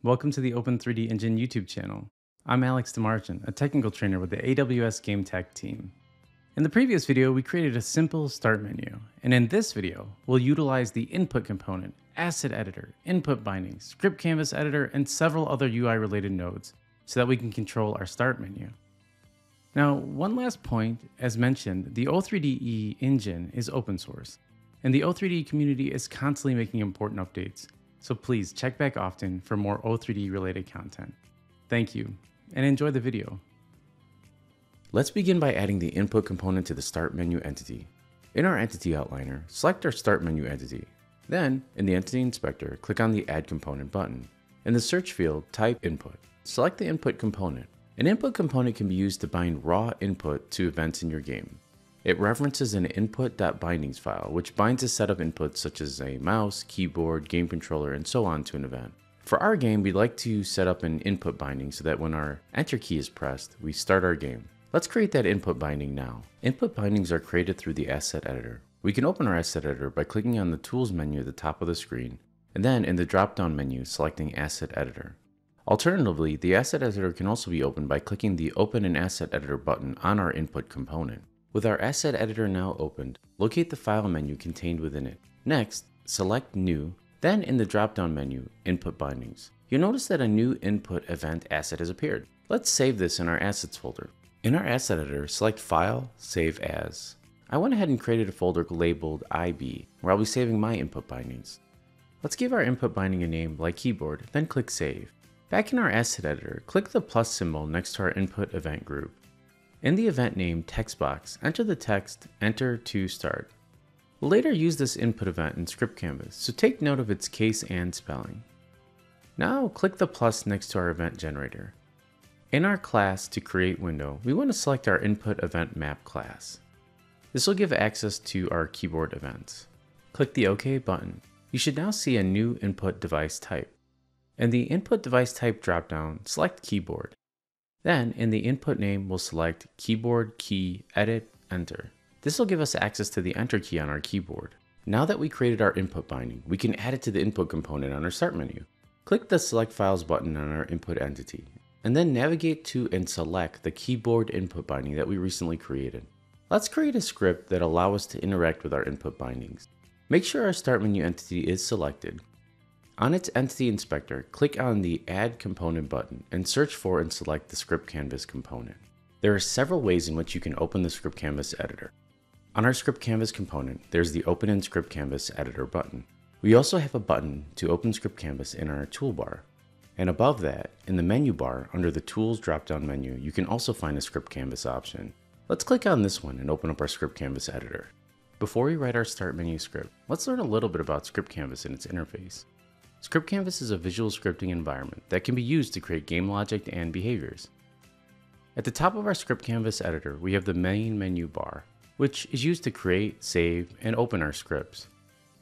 Welcome to the Open3D Engine YouTube channel. I'm Alex Damarjian, a technical trainer with the AWS Game Tech team. In the previous video, we created a simple start menu, and in this video, we'll utilize the input component, asset editor, input binding, script canvas editor, and several other UI-related nodes so that we can control our start menu. Now, one last point, as mentioned, the O3DE engine is open source, and the O3DE community is constantly making important updates, so please check back often for more O3DE related content. Thank you, and enjoy the video. Let's begin by adding the input component to the Start Menu entity. In our Entity Outliner, select our Start Menu entity. Then, in the Entity Inspector, click on the Add Component button. In the search field, type Input. Select the input component. An input component can be used to bind raw input to events in your game. It references an input.bindings file, which binds a set of inputs such as a mouse, keyboard, game controller, and so on to an event. For our game, we'd like to set up an input binding so that when our Enter key is pressed, we start our game. Let's create that input binding now. Input bindings are created through the Asset Editor. We can open our Asset Editor by clicking on the Tools menu at the top of the screen, and then in the drop-down menu, selecting Asset Editor. Alternatively, the Asset Editor can also be opened by clicking the Open an Asset Editor button on our input component. With our Asset Editor now opened, locate the file menu contained within it. Next, select New, then in the drop-down menu, Input Bindings. You'll notice that a new input event asset has appeared. Let's save this in our Assets folder. In our Asset Editor, select File, Save As. I went ahead and created a folder labeled IB, where I'll be saving my input bindings. Let's give our input binding a name like Keyboard, then click Save. Back in our Asset Editor, click the plus symbol next to our input event group. In the event name text box, enter the text Enter to Start. We'll later use this input event in Script Canvas, so take note of its case and spelling. Now click the plus next to our event generator. In our Class to Create window, we want to select our Input Event Map class. This will give access to our keyboard events. Click the OK button. You should now see a new input device type. In the Input Device Type dropdown, select Keyboard. Then, in the input name, we'll select Keyboard Key Edit Enter. This will give us access to the Enter key on our keyboard. Now that we created our input binding, we can add it to the input component on our Start menu. Click the Select Files button on our input entity, and then navigate to and select the keyboard input binding that we recently created. Let's create a script that allows us to interact with our input bindings. Make sure our Start menu entity is selected. On its Entity Inspector, click on the Add Component button and search for and select the Script Canvas component. There are several ways in which you can open the Script Canvas editor. On our Script Canvas component, there's the Open in Script Canvas Editor button. We also have a button to open Script Canvas in our toolbar. And above that, in the menu bar under the Tools drop-down menu, you can also find a Script Canvas option. Let's click on this one and open up our Script Canvas editor. Before we write our Start menu script, let's learn a little bit about Script Canvas and its interface. Script Canvas is a visual scripting environment that can be used to create game logic and behaviors. At the top of our Script Canvas editor, we have the main menu bar, which is used to create, save, and open our scripts.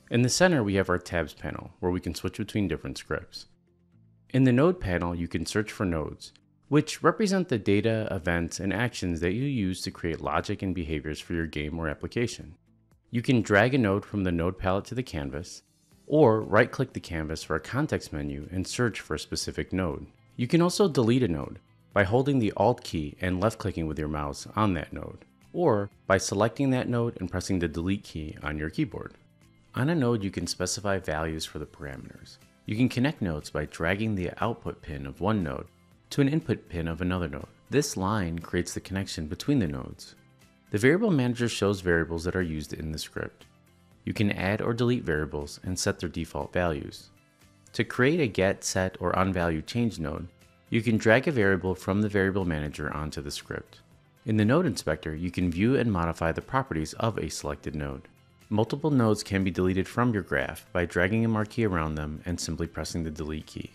In the center, we have our tabs panel, where we can switch between different scripts. In the node panel, you can search for nodes, which represent the data, events, and actions that you use to create logic and behaviors for your game or application. You can drag a node from the node palette to the canvas, or right-click the canvas for a context menu and search for a specific node. You can also delete a node by holding the Alt key and left-clicking with your mouse on that node, or by selecting that node and pressing the Delete key on your keyboard. On a node, you can specify values for the parameters. You can connect nodes by dragging the output pin of one node to an input pin of another node. This line creates the connection between the nodes. The Variable Manager shows variables that are used in the script. You can add or delete variables and set their default values. To create a get, set, or onValue change node, you can drag a variable from the Variable Manager onto the script. In the Node Inspector, you can view and modify the properties of a selected node. Multiple nodes can be deleted from your graph by dragging a marquee around them and simply pressing the Delete key.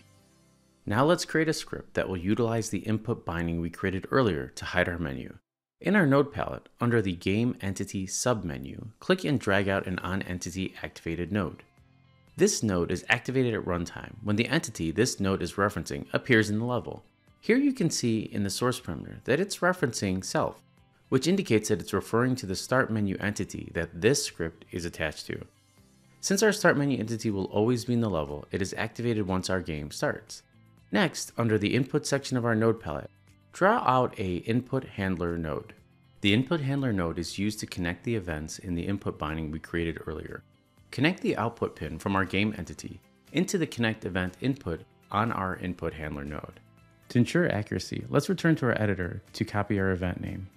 Now let's create a script that will utilize the input binding we created earlier to hide our menu. In our node palette, under the Game Entity submenu, click and drag out an OnEntity activated node. This node is activated at runtime when the entity this node is referencing appears in the level. Here you can see in the source parameter that it's referencing self, which indicates that it's referring to the Start menu entity that this script is attached to. Since our Start menu entity will always be in the level, it is activated once our game starts. Next, under the input section of our node palette, draw out a input handler node. The input handler node is used to connect the events in the input binding we created earlier. Connect the output pin from our game entity into the connect event input on our input handler node. To ensure accuracy, let's return to our editor to copy our event name.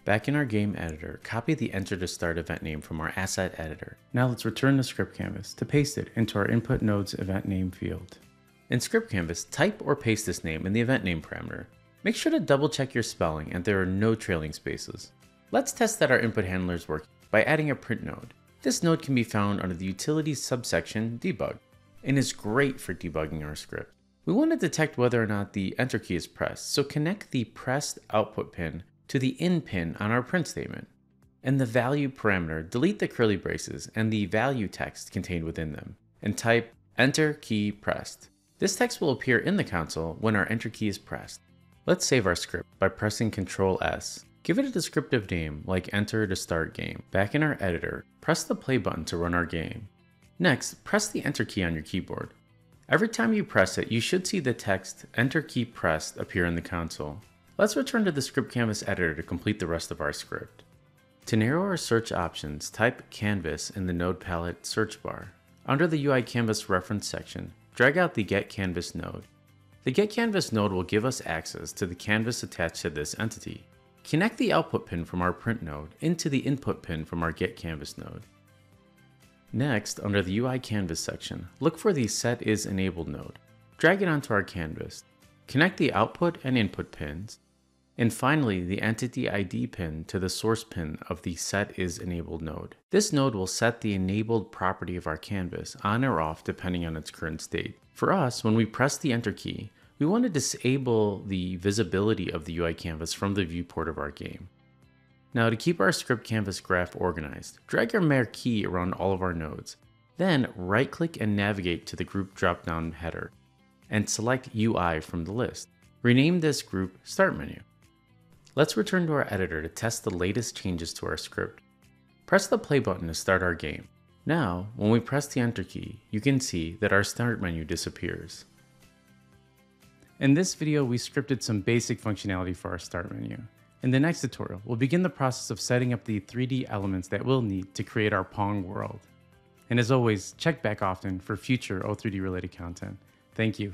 Back in our game editor, copy the enter to start event name from our asset editor. Now let's return the script canvas to paste it into our input node's event name field. In script canvas, type or paste this name in the event name parameter. Make sure to double check your spelling and there are no trailing spaces. Let's test that our input handler is working by adding a print node. This node can be found under the utilities subsection debug and is great for debugging our script. We want to detect whether or not the enter key is pressed, so connect the pressed output pin to the in pin on our print statement. In the value parameter, delete the curly braces and the value text contained within them and type enter key pressed. This text will appear in the console when our enter key is pressed. Let's save our script by pressing Ctrl S. Give it a descriptive name like enter to start game. Back in our editor, press the play button to run our game. Next, press the enter key on your keyboard. Every time you press it, you should see the text enter key pressed appear in the console. Let's return to the script canvas editor to complete the rest of our script. To narrow our search options, type canvas in the node palette search bar. Under the UI canvas reference section, drag out the get canvas node. The get canvas node will give us access to the canvas attached to this entity. Connect the output pin from our print node into the input pin from our get canvas node. Next, under the UI canvas section, look for the set is enabled node. Drag it onto our canvas. Connect the output and input pins. And finally, the entity ID pin to the source pin of the set is enabled node. This node will set the enabled property of our canvas on or off depending on its current state. For us, when we press the enter key, we want to disable the visibility of the UI canvas from the viewport of our game. Now, to keep our script canvas graph organized, drag our marquee around all of our nodes. Then right-click and navigate to the group drop-down header and select UI from the list. Rename this group Start Menu. Let's return to our editor to test the latest changes to our script. Press the play button to start our game. Now, when we press the enter key, you can see that our start menu disappears. In this video, we scripted some basic functionality for our start menu. In the next tutorial, we'll begin the process of setting up the 3D elements that we'll need to create our Pong world. And as always, check back often for future O3D related content. Thank you.